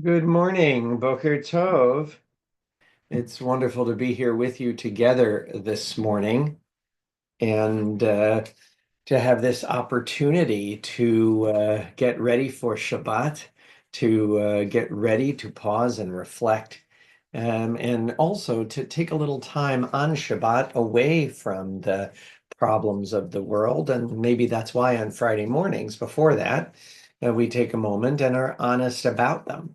Good morning, Boker Tov. It's wonderful to be here with you together this morning and to have this opportunity to get ready for Shabbat, to get ready to pause and reflect, and also to take a little time on Shabbat away from the problems of the world. And maybe that's why on Friday mornings before that, we take a moment and are honest about them.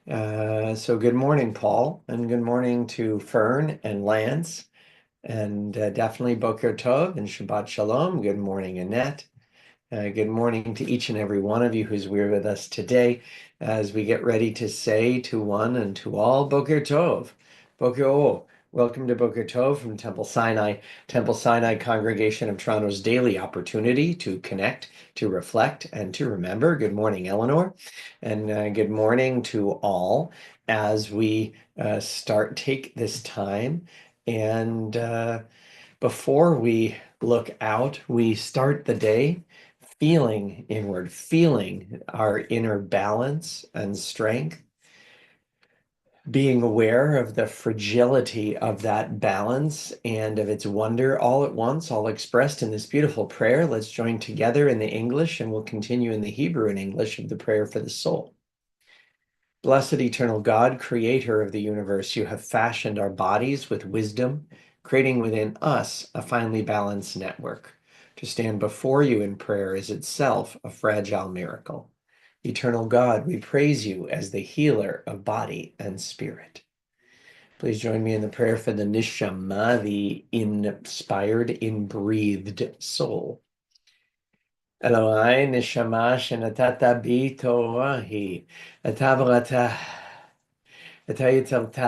So good morning, Paul, and good morning to Fern and Lance, and definitely Boker Tov and Shabbat Shalom. Good morning, Annette. Good morning to each and every one of you who's here with us today as we get ready to say to one and to all Boker Tov. Boker O. Welcome to Boker Tov from Temple Sinai. Temple Sinai Congregation of Toronto's daily opportunity to connect, to reflect, and to remember. Good morning, Eleanor. And good morning to all as we take this time and before we look out, we start the day feeling inward, feeling our inner balance and strength, being aware of the fragility of that balance and of its wonder all at once, all expressed in this beautiful prayer. Let's join together in the English and we'll continue in the Hebrew and English of the prayer for the soul. Blessed eternal God, creator of the universe, you have fashioned our bodies with wisdom, creating within us a finely balanced network. To stand before you in prayer is itself a fragile miracle. Eternal God, we praise you as the healer of body and spirit. Please join me in the prayer for the neshama, the inspired, inbreathed soul. Elohai neshama shenatata bi Torah hi, אתה בראתה, אתה יצרת,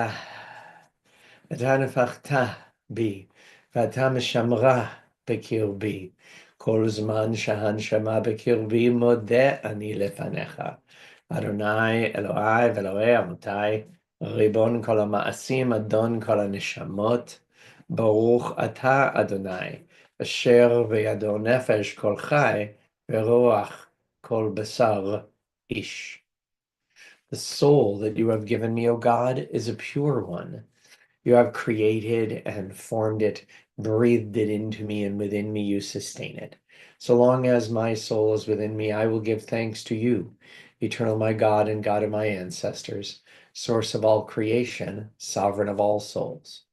אתה נפחת בי, ואתה משמרה בקרבי. כל זמן שהנשמה בקרבי מודה אני לפניך. אדוני אלוהי ואלוהי אבותיי, ריבון כל המעשים, אדון כל הנשמות, ברוך אתה אדוני, אשר בידו נפש כל חי, ורוח כל בשר איש. The soul that you have given me, O God, is a pure one. You have created and formed it, breathed it into me, and within me you sustain it. So long as my soul is within me, I will give thanks to you, eternal my God and God of my ancestors, source of all creation, sovereign of all souls.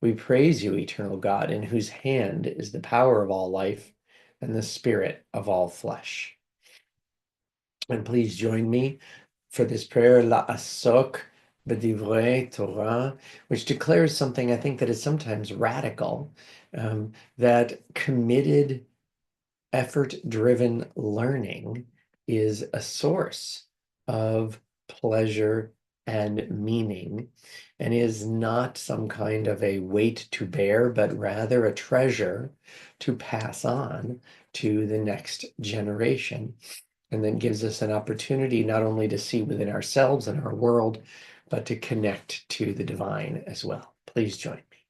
We praise you, eternal God, in whose hand is the power of all life and the spirit of all flesh. And please join me for this prayer, La'asok b'divrei Torah, which declares something I think that is sometimes radical, that committed, effort-driven learning is a source of pleasure and meaning, and is not some kind of a weight to bear, but rather a treasure to pass on to the next generation. And then gives us an opportunity not only to see within ourselves and our world, but to connect to the divine as well. Please join me.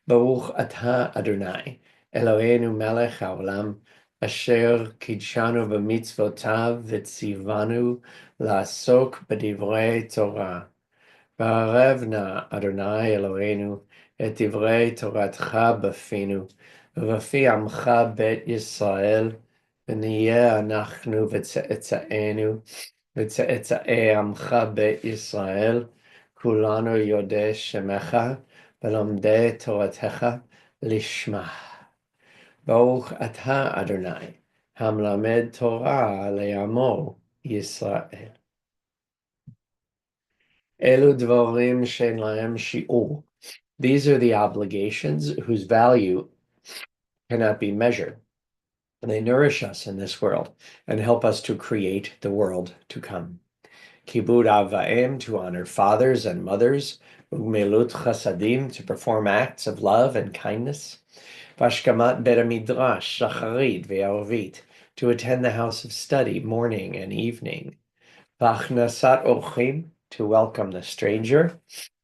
Baruch atah Adonai, Eloheinu melech haolam, asher kidshanu b'mitzvotav v'tzivanu la'asok b'divrei Torah. V'arev na Adonai Eloheinu et divrei Toratcha b'finu, v'fi amcha bet Yisrael, ונהיה אנחנו וצאצאינו וצאצאי עמך בית ישראל, כולנו יודעי שמך ולומדי תורתך לשמה. ברוך אתה אדוני, המלמד תורה לעמו ישראל. אלו דברים שאין להם שיעור. These are the obligations whose value cannot be measured. And they nourish us in this world and help us to create the world to come. Kibud av va'em, to honor fathers and mothers. Ugmelut chasadim, to perform acts of love and kindness. Vashkamat bet midrash, shacharit ve'arvit, to attend the house of study morning and evening. Vachnasat ochim, to welcome the stranger.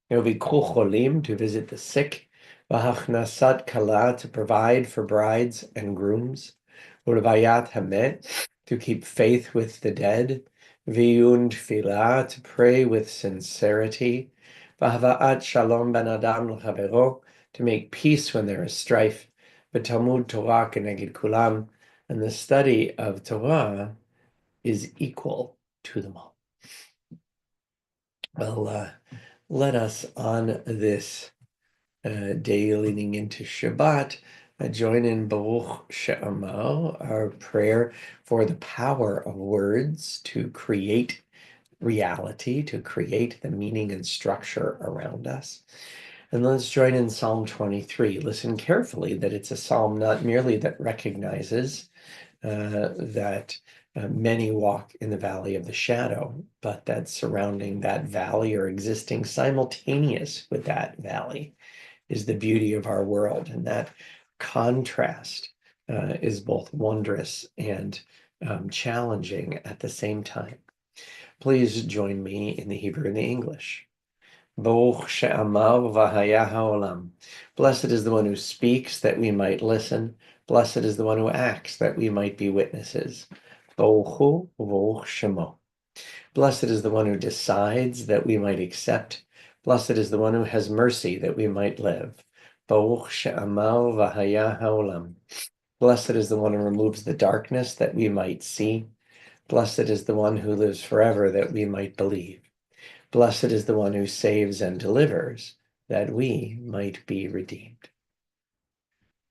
V'bikru cholim, to visit the sick. V'hachnasat kala, to provide for brides and grooms. Urvayat hamet, to keep faith with the dead. V'yun tefillah, to pray with sincerity. V'hava'at shalom ben adam l'chavero, to make peace when there is strife. V'talmud Torah keneged kulam, and the study of Torah is equal to them all. Well, let us on this day leading into Shabbat join in Baruch She'amar, our prayer for the power of words to create reality, to create the meaning and structure around us. And let's join in Psalm 23. Listen carefully that it's a psalm not merely that recognizes that many walk in the valley of the shadow, but that surrounding that valley or existing simultaneous with that valley is the beauty of our world. And that contrast is both wondrous and challenging at the same time. Please join me in the Hebrew and the English. Baruch she'amar v'haya ha'olam. Blessed is the one who speaks that we might listen. Blessed is the one who acts that we might be witnesses. Baruch hu v'baruch shemo. Blessed is the one who decides that we might accept. Blessed is the one who has mercy that we might live. Baruch she'amar v'haya ha'olam. Blessed is the one who removes the darkness that we might see. Blessed is the one who lives forever that we might believe. Blessed is the one who saves and delivers, that we might be redeemed.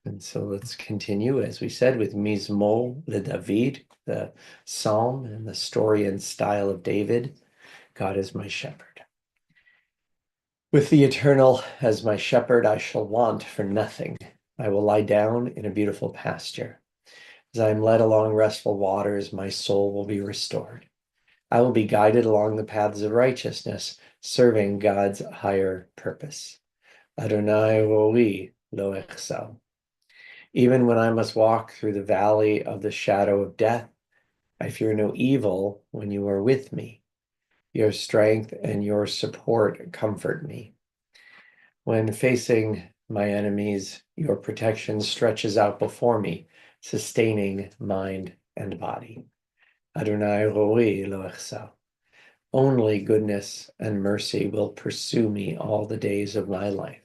And so let's continue, as we said, with Mizmor LeDavid, the psalm and the story and style of David. God is my shepherd. With the Eternal as my shepherd, I shall want for nothing. I will lie down in a beautiful pasture. As I am led along restful waters, my soul will be restored. I will be guided along the paths of righteousness, serving God's higher purpose. Adonai roi lo echsel. Even when I must walk through the valley of the shadow of death, I fear no evil when you are with me. Your strength and your support comfort me. When facing my enemies, your protection stretches out before me, sustaining mind and body. Adonai roi lo echsel. Only goodness and mercy will pursue me all the days of my life.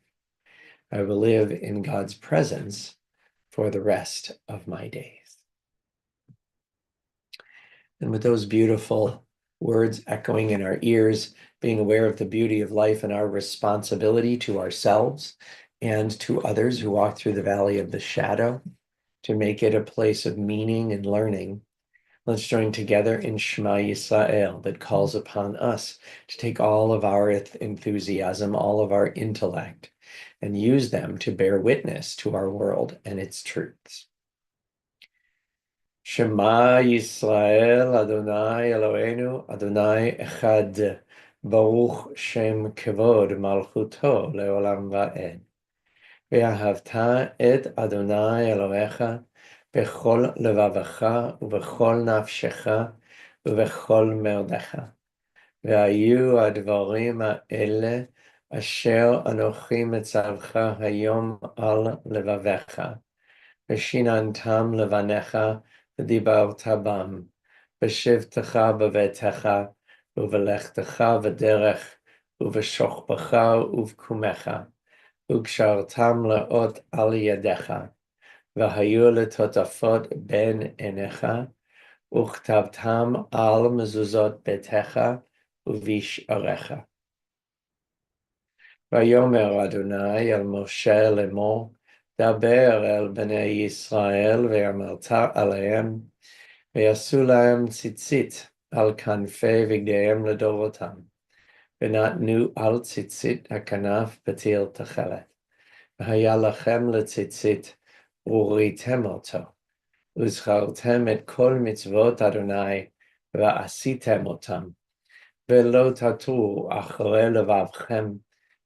I will live in God's presence for the rest of my days. And with those beautiful words echoing in our ears, being aware of the beauty of life and our responsibility to ourselves and to others who walk through the valley of the shadow, to make it a place of meaning and learning, let's join together in Shema Yisrael that calls upon us to take all of our enthusiasm, all of our intellect, and use them to bear witness to our world and its truths. Shema Yisrael, Adonai Eloheinu, Adonai Echad, Baruch Shem Kevod Malchuto Leolam Va'ed. Ve'ahavta et Adonai Elohecha bechol levavecha ubechol nafshecha ubechol merdecha. Ve'ayu advarim ha'ele asher anochi metzavcha hayom al levavecha. Ve'shinantam levanecha v'dibarta bam. V'shivtecha b'vetecha uvelechtecha v'derech uveshochbecha uvkumecha. Ukshartam laot al yadecha. והיו לטוטפות בין עיניך, וכתבתם על מזוזות ביתך ובשעריך. ויאמר אדוני אל משה לאמור, דבר אל בני ישראל ואמרת עליהם, ויעשו להם ציצית על כנפי בגדיהם לדורותם, ונתנו על ציצית הכנף פתיל תכלת. והיה לכם לציצית וראיתם אותו, וזכרתם את כל מצוות אדוני, ועשיתם אותם, ולא תטו אחרי לבבכם,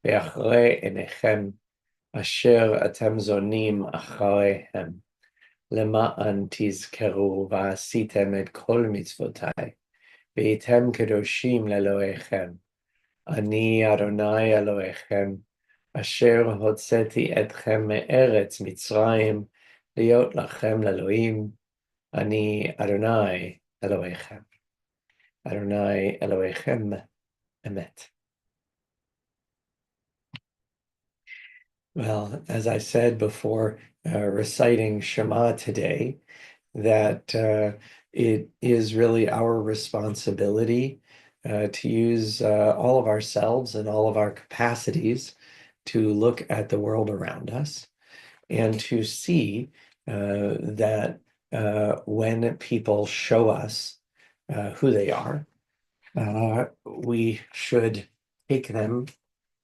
ואחרי עיניכם, אשר אתם זונים אחריהם, למען תזכרו ועשיתם את כל מצוותיי, והייתם קדושים לאלוהיכם. אני אדוני אלוהיכם, אשר הוצאתי אתכם מארץ מצרים, להיות לכם לאלוהים, אני אדוני אלוהיכם. Adonai Elohechem Emet. Well, as I said before, reciting Shema today, that it is really our responsibility to use all of ourselves and all of our capacities to look at the world around us and to see that when people show us who they are, we should take them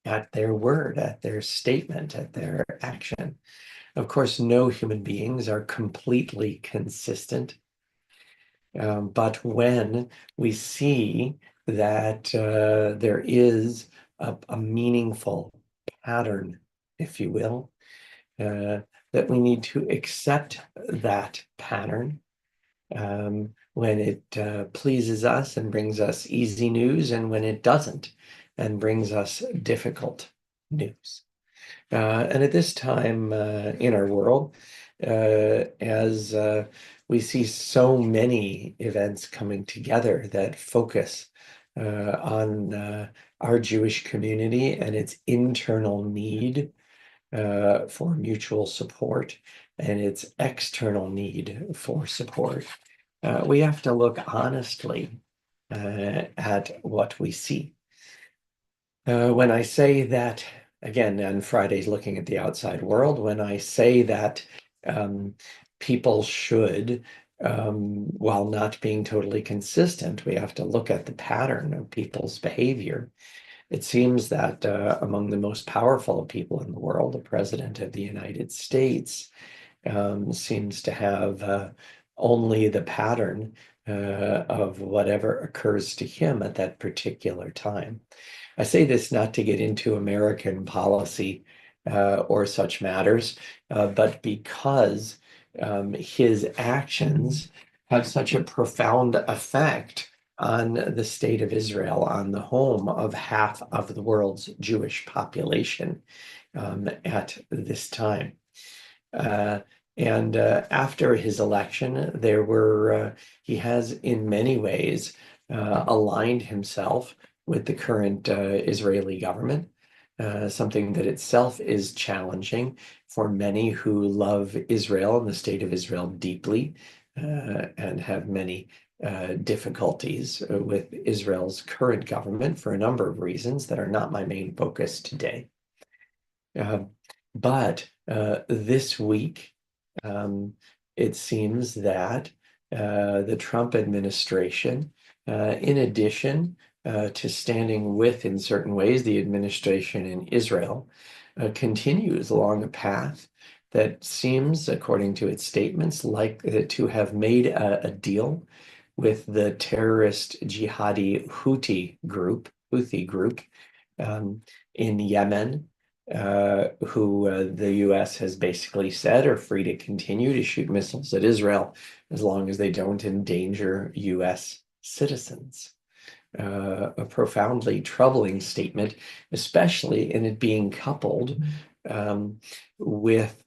at their word, at their statement, at their action. Of course, no human beings are completely consistent. But when we see that there is a meaningful pattern, if you will, that we need to accept that pattern when it pleases us and brings us easy news, and when it doesn't and brings us difficult news. And at this time in our world, as we see so many events coming together that focus on our Jewish community and its internal need for mutual support and its external need for support, we have to look honestly at what we see. When I say that, again, on Fridays, looking at the outside world, when I say that people should, while not being totally consistent, we have to look at the pattern of people's behavior. It seems that among the most powerful people in the world, the President of the United States seems to have only the pattern of whatever occurs to him at that particular time. I say this not to get into American policy or such matters, but because his actions have such a profound effect on the state of Israel, on the home of half of the world's Jewish population at this time. And after his election, he has in many ways aligned himself with the current Israeli government, something that itself is challenging for many who love Israel and the state of Israel deeply and have many difficulties with Israel's current government for a number of reasons that are not my main focus today. But this week, it seems that the Trump administration, in addition to standing with, in certain ways, the administration in Israel, continues along a path that seems, according to its statements, like to have made a deal with the terrorist jihadi Houthi group in Yemen, who the US has basically said are free to continue to shoot missiles at Israel as long as they don't endanger US citizens. A profoundly troubling statement, especially in it being coupled with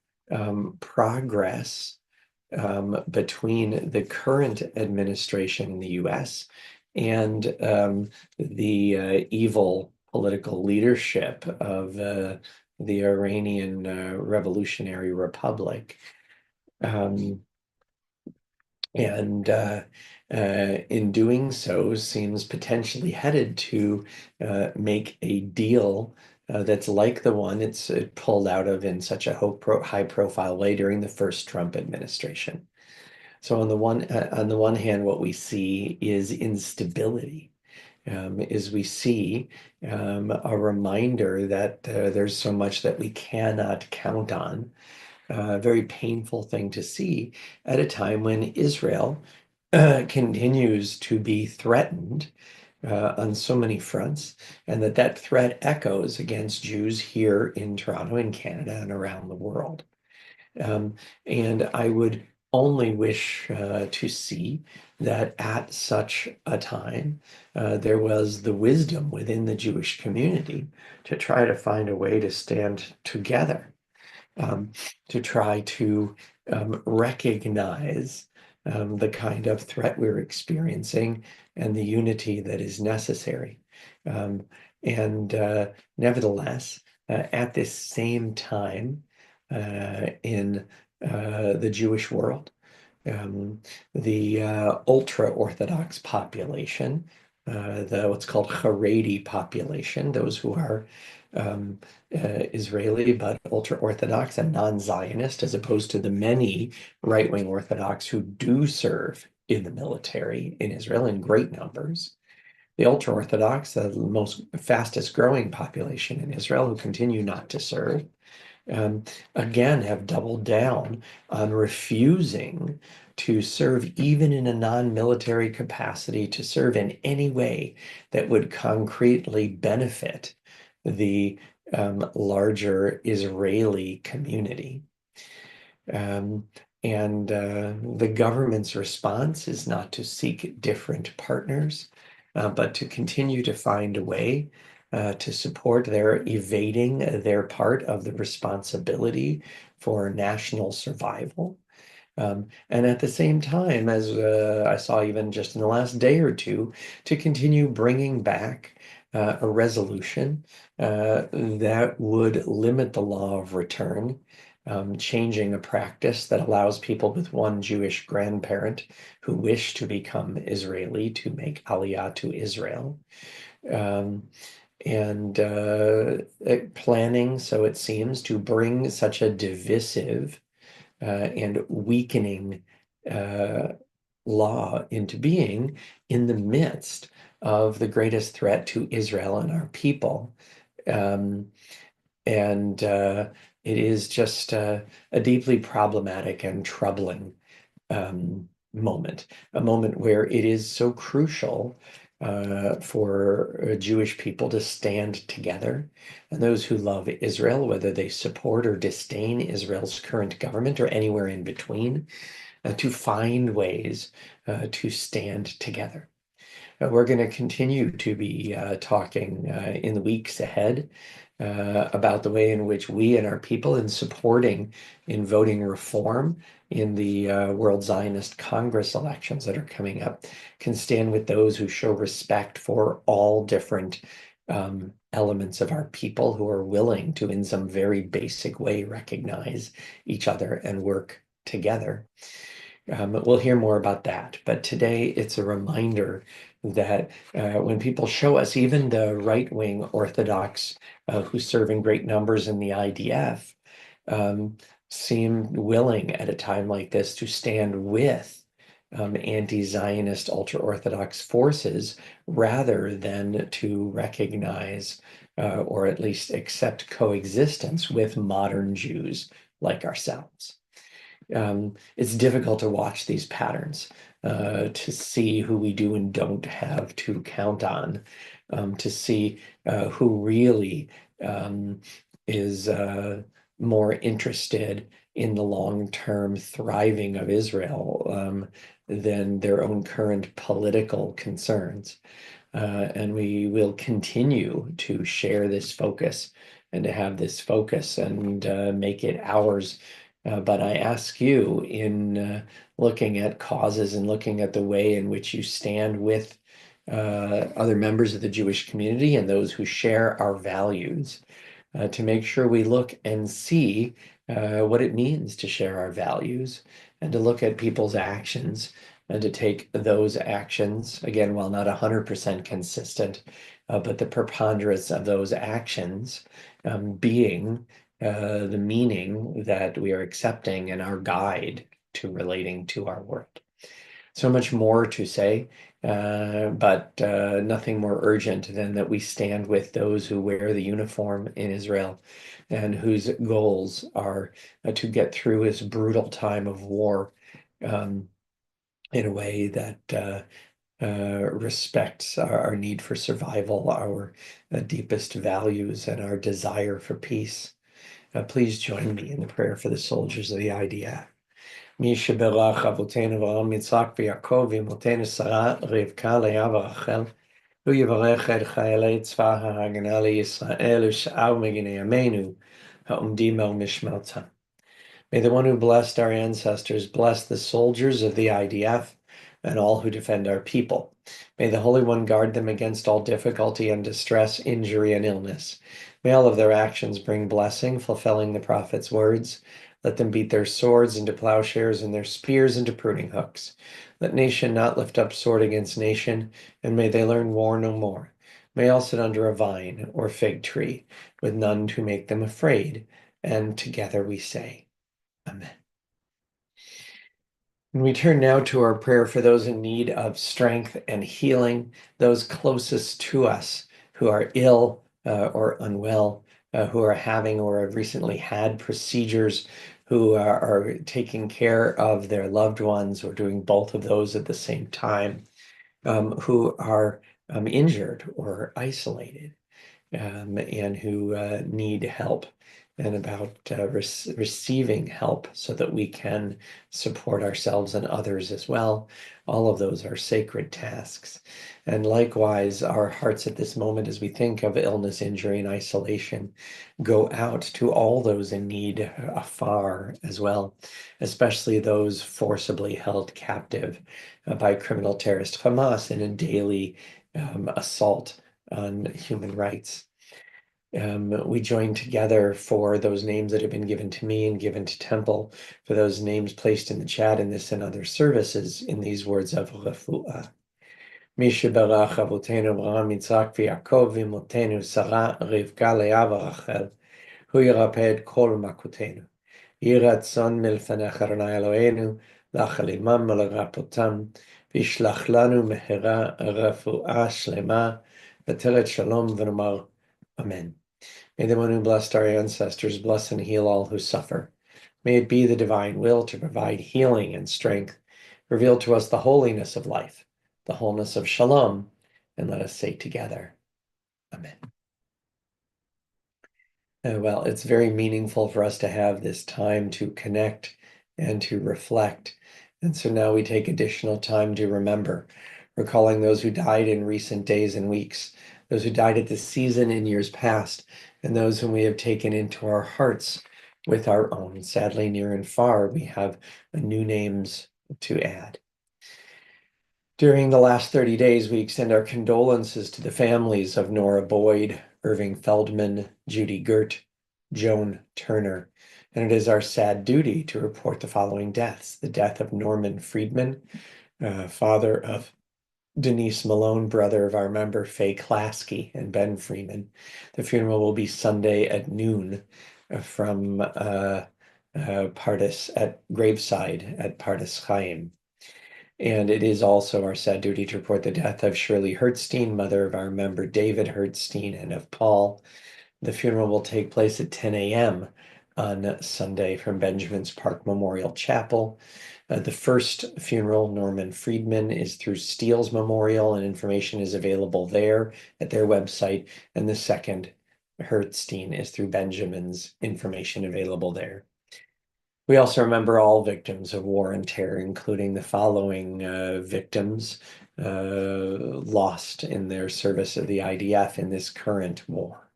progress between the current administration in the US and the evil political leadership of the Iranian Revolutionary Republic. And in doing so, seems potentially headed to make a deal that's like the one it pulled out of in such a high-profile way during the first Trump administration. So on the one hand, what we see is instability. We see a reminder that there's so much that we cannot count on. A very painful thing to see at a time when Israel continues to be threatened on so many fronts, and that threat echoes against Jews here in Toronto, in Canada, and around the world. And I would only wish to see that at such a time there was the wisdom within the Jewish community to try to find a way to stand together, to try to recognize the kind of threat we're experiencing and the unity that is necessary. Um, and nevertheless, at this same time, in the Jewish world, um, the ultra-Orthodox population, the what's called Haredi population, those who are um, Israeli but ultra-Orthodox and non-Zionist, as opposed to the many right-wing Orthodox who do serve in the military in Israel in great numbers. The ultra-Orthodox, the most fastest growing population in Israel, who continue not to serve, um, again have doubled down on refusing to serve even in a non-military capacity, to serve in any way that would concretely benefit the larger Israeli community. Um, and the government's response is not to seek different partners, but to continue to find a way to support their evading their part of the responsibility for national survival. And at the same time, as I saw even just in the last day or two, to continue bringing back a resolution that would limit the law of return, changing a practice that allows people with one Jewish grandparent who wish to become Israeli to make Aliyah to Israel. Um, and planning, so it seems, to bring such a divisive and weakening law into being in the midst of the greatest threat to Israel and our people. Um, and it is just a deeply problematic and troubling moment, a moment where it is so crucial for Jewish people to stand together, and those who love Israel, whether they support or disdain Israel's current government or anywhere in between, to find ways to stand together. We're going to continue to be talking in the weeks ahead about the way in which we and our people, in supporting, in voting reform in the World Zionist Congress elections that are coming up, can stand with those who show respect for all different elements of our people, who are willing to, in some very basic way, recognize each other and work together. We'll hear more about that. But today it's a reminder that when people show us, even the right-wing Orthodox who serve in great numbers in the IDF, seem willing at a time like this to stand with anti-Zionist ultra-Orthodox forces rather than to recognize or at least accept coexistence with modern Jews like ourselves. It's difficult to watch these patterns, to see who we do and don't have to count on, to see who really is more interested in the long-term thriving of Israel than their own current political concerns. And we will continue to share this focus and to have this focus and make it ours. But I ask you, in looking at causes and looking at the way in which you stand with other members of the Jewish community and those who share our values, to make sure we look and see what it means to share our values, and to look at people's actions and to take those actions, again, while not 100% consistent, but the preponderance of those actions being the meaning that we are accepting and our guide to relating to our world. So much more to say, but nothing more urgent than that we stand with those who wear the uniform in Israel and whose goals are to get through this brutal time of war in a way that respects our need for survival, our deepest values, and our desire for peace. Please join me in the prayer for the soldiers of the IDF. מי שברך אבותינו אברהם יצחק ויעקב ואמותינו שרה רבקה לאה ורחל, הוא יברך את חיילי צבא ההגנה לישראל ושאר מגיני ימינו העומדים על משמרתם. May the one who blessed our ancestors bless the soldiers of the IDF and all who defend our people. May the Holy One guard them against all difficulty and distress, injury, and illness. May all of their actions bring blessing, fulfilling the prophet's words. Let them beat their swords into plowshares and their spears into pruning hooks. Let nation not lift up sword against nation, and may they learn war no more. May all sit under a vine or fig tree, with none to make them afraid. And together we say, Amen. And we turn now to our prayer for those in need of strength and healing, those closest to us who are ill or unwell, who are having or have recently had procedures, who are taking care of their loved ones or doing both of those at the same time, who are injured or isolated, and who need help, and about receiving help so that we can support ourselves and others as well. All of those are sacred tasks. And likewise, our hearts at this moment, as we think of illness, injury, and isolation, go out to all those in need afar as well, especially those forcibly held captive by criminal terrorist Hamas in a daily assault on human rights. We join together for those names that have been given to me and given to Temple, for those names placed in the chat in this and other services in these words of refuah. מי שברח אבותינו אברהם, יצחק ויעקב ואמותינו שרה, רבקה, לאה ורחל, הוא ירפא את כל מכותינו. יהי רצון מלפניך אדוני אלוהינו, לחל עמם ולרפאותם, וישלח לנו מהרה רפואה שלמה, ותרת שלום ונאמר אמן. May the one who blessed our ancestors bless and heal all who suffer. May it be the divine will to provide healing and strength. Reveal to us the holiness of life, the wholeness of shalom, and let us say together, Amen. Well, it's very meaningful for us to have this time to connect and to reflect. And so now we take additional time to remember, recalling those who died in recent days and weeks, those who died at this season in years past, and those whom we have taken into our hearts with our own. Sadly, near and far, we have new names to add. During the last 30 days, we extend our condolences to the families of Nora Boyd, Irving Feldman, Judy Gert, Joan Turner, and it is our sad duty to report the following deaths: the death of Norman Friedman, father of Denise Malone, brother of our member Faye Klasky and Ben Freeman. The funeral will be Sunday at noon from Pardes at Graveside at Pardes Chaim. And it is also our sad duty to report the death of Shirley Hertzstein, mother of our member David Hertzstein and of Paul. The funeral will take place at 10 a.m. on Sunday from Benjamin's Park Memorial Chapel. The first funeral, Norman Friedman, is through Steele's Memorial, and information is available there at their website. And the second, Hertzstein, is through Benjamin's, information available there. We also remember all victims of war and terror, including the following victims lost in their service of the IDF in this current war.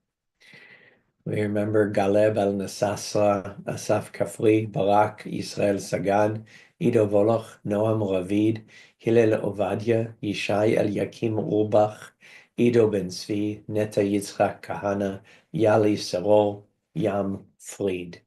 We remember Galeb al-Nassasra, Asaf Kafri, Barak, Israel Sagan, Ido Voloch, Noam Ravid, Hillel Ovadia, Yishai Eliakim Urbach, Ido Ben Zvi, Neta Yitzchak Kahana, Yali Saror, Yam Fried.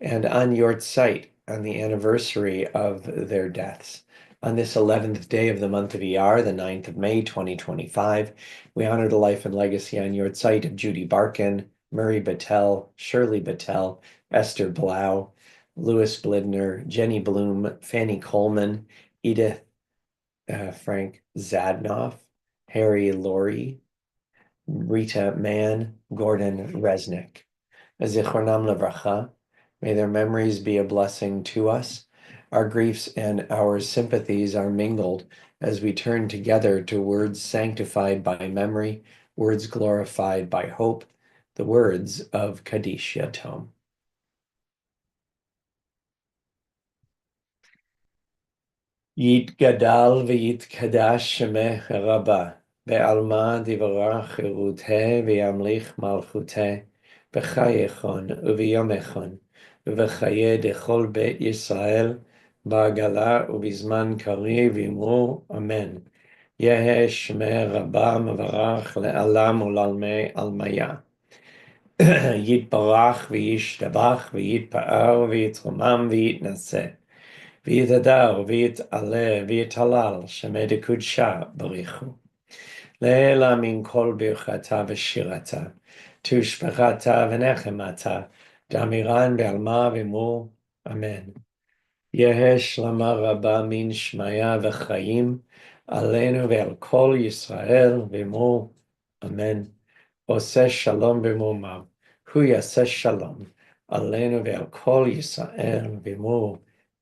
And on Yahrzeit, on the anniversary of their deaths, on this 11th day of the month of Iyar, the 9th of May, 2025, we honor the life and legacy on Yahrzeit of Judy Barkin, Murray Battelle, Shirley Battelle, Esther Blau, Louis Blidner, Jenny Bloom, Fanny Coleman, Edith Frank Zadnoff, Harry Laurie, Rita Mann, Gordon Resnick. Zichronam Levracha. May their memories be a blessing to us. Our griefs and our sympathies are mingled as we turn together to words sanctified by memory, words glorified by hope, the words of Kaddish Yatom. Yitgadal v'yitkadash shemeh rabba, be'alma divarach eruteh v'yamlich malchuteh, b'chayechon u'v'yomechon, ובחיי דכל בית ישראל, בעגלה ובזמן קריב אמרו אמן. יהא שמי רבה מברך לעלם ולעלמי עלמיה. יתברך וישתבח ויתפאר ויתרומם ויתנשא. ויתהדר ויתעלה ויתהלל שמי דקודשה בריחו. לעילא מן כל ברכתה ושירתה, תושבחתה ונחמתה, דאמירן בעלמא ואמרו אמן. יהא שלמה רבה מן שמיה וחיים, עלינו ועל כל ישראל ואמרו אמן. עושה שלום במרומיו, הוא יעשה שלום עלינו ועל כל ישראל ואמרו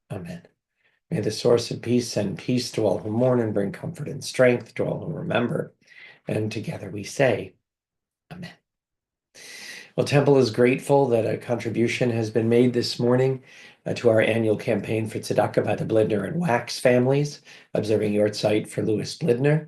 amen. May the source of peace send peace to all who mourn and bring comfort and strength to all who remember. And together we say, amen. Well, Temple is grateful that a contribution has been made this morning to our annual campaign for tzedakah by the Blidner and Wax families, observing Yahrzeit for Louis Blidner.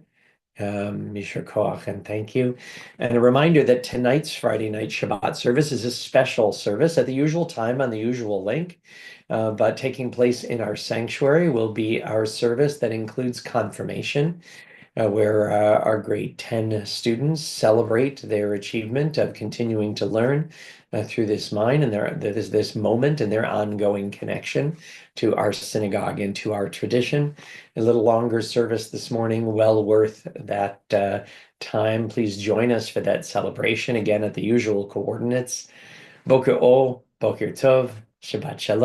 Mishra Koach, and thank you. And a reminder that tonight's Friday night Shabbat service is a special service at the usual time on the usual link, but taking place in our sanctuary will be our service that includes confirmation, where our grade 10 students celebrate their achievement of continuing to learn through this mine and this moment and their ongoing connection to our synagogue and to our tradition. A little longer service this morning, well worth that time. Please join us for that celebration, again at the usual coordinates. Boker Tov, Shabbat Shalom.